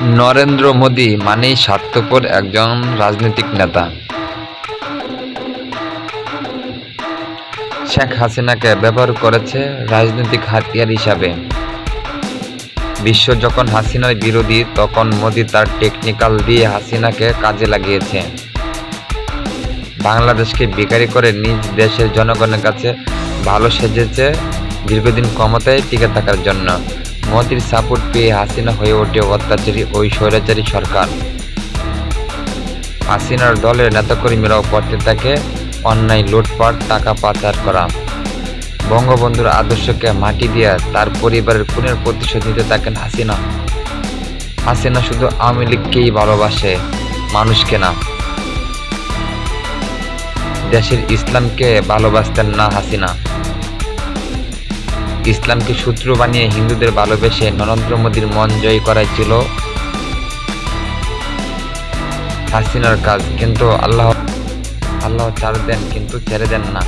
নরেন্দ্র মোদী মানেই স্বার্থপর একজন রাজনৈতিক নেতা। শেখ হাসিনাকে ব্যবহার করেছে রাজনৈতিক হাতিয়ার হিসাবে। বিশ্ব যখন হাসিনার বিরোধী, তখন মোদী তার টেকনিক্যাল দিয়ে হাসিনাকে কাজে লাগিয়েছে। বাংলাদেশকে বিকারি করে নিজ দেশের জনগণের কাছে ভালো সেজেছে দীর্ঘদিন ক্ষমতায় টিকে থাকার জন্য। মোদীর সাপোর্ট পেয়ে হাসিনা হয়ে ওঠে অত্যাচারী ওই স্বৈরাচারী সরকার। হাসিনার দলের নেতাকর্মীরাও করতে থাকে অন্যায়, লুটপাট, টাকা পাচার করা। বঙ্গবন্ধুর আদর্শকে মাটি দিয়ে তার পরিবারের খুনের প্রতিশোধ নিতে থাকেন হাসিনা। হাসিনা শুধু আওয়ামী লীগকেই ভালোবাসে, মানুষকে না। দেশের ইসলামকে ভালোবাসতেন না হাসিনা। ইসলামকে শত্রু বানিয়ে হিন্দুদের ভালোবেসে নরেন্দ্র মোদীর মন জয় করাই ছিল হাসিনার কাজ। কিন্তু আল্লাহ ছাড় দেন, কিন্তু ছেড়ে দেন না।